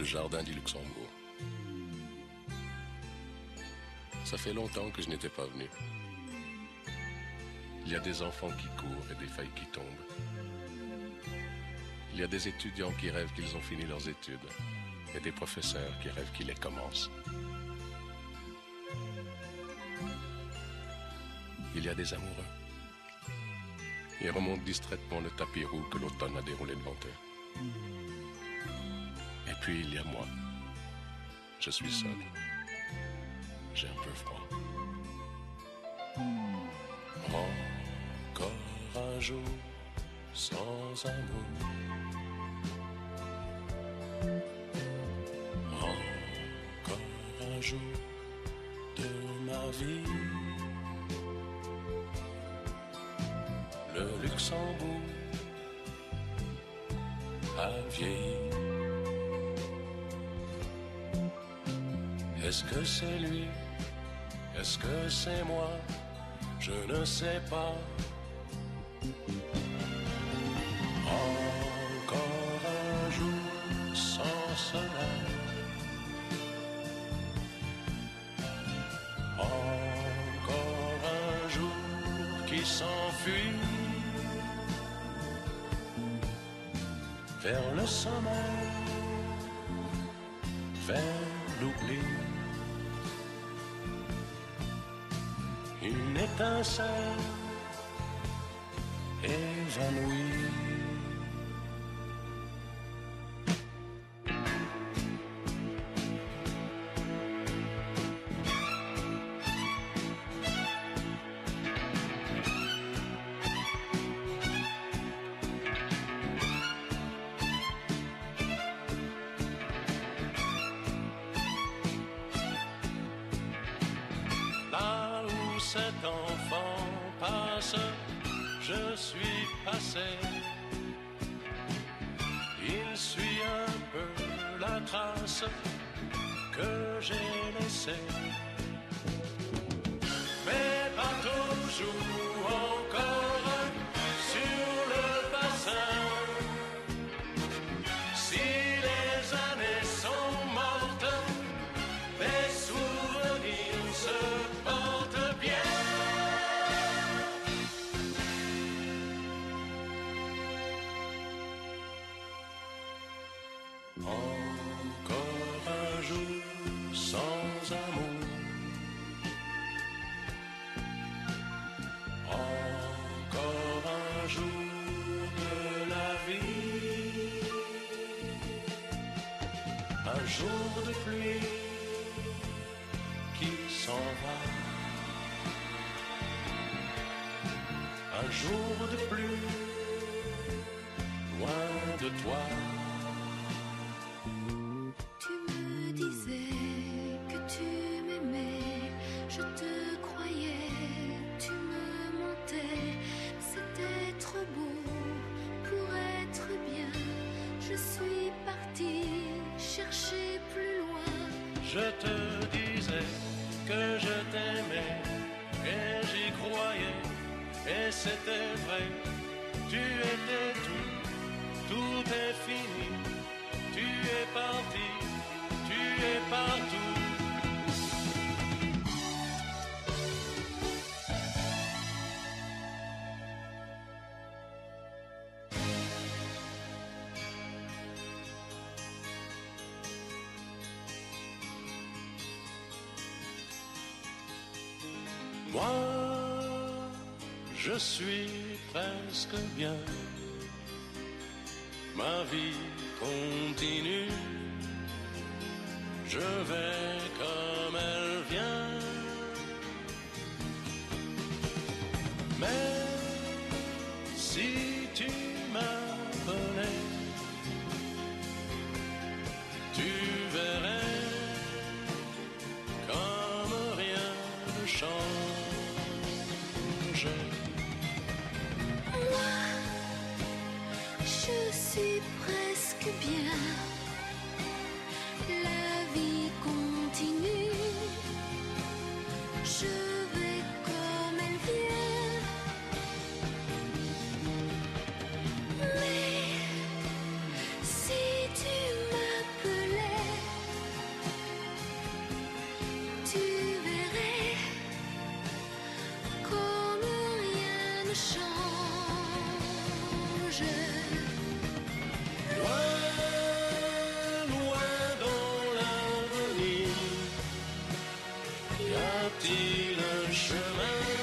jardin du Luxembourg. Ça fait longtemps que je n'étais pas venu. Il y a des enfants qui courent et des feuilles qui tombent. Il y a des étudiants qui rêvent qu'ils ont fini leurs études et des professeurs qui rêvent qu'ils les commencent. Il y a des amoureux. Ils remontent distraitement le tapis roux que l'automne a déroulé devant eux. Et puis il y a moi. Je suis seul. J'ai un peu froid. Encore un jour sans amour. Encore un jour de ma vie. Le Luxembourg a vieilli. Est-ce que c'est lui? Est-ce que c'est moi? Je ne sais pas. Encore un jour sans soleil. Encore un jour qui s'enfuit vers le sommeil, vers l'oubli. Une étincelle évanouie. Cet enfant passe, je suis passé. Il suit un peu la trace que j'ai laissée. Mais pas toujours encore sur le bassin. Si les années sont mortes, les souvenirs se portent bien. Encore un jour sans amour. Encore un jour de la vie. Un jour de pluie qui s'en va. Un jour de pluie loin de toi. Tu me disais que tu m'aimais, je te croyais, tu me mentais. C'était trop beau pour être bien. Je suis partie chercher plus loin. Je te disais que je t'aimais et j'y croyais. Et c'était vrai, tu étais tout est fini, tu es parti, tu es partout. Moi, je suis presque bien. Ma vie continue. Je vais comme elle vient. Mais si tu m'appelais, tu verrais comme rien ne change. Moi, je suis presque bien. La vie continue. Je vais comme elle vient. Mais si tu m'appelais, a-t-il un chemin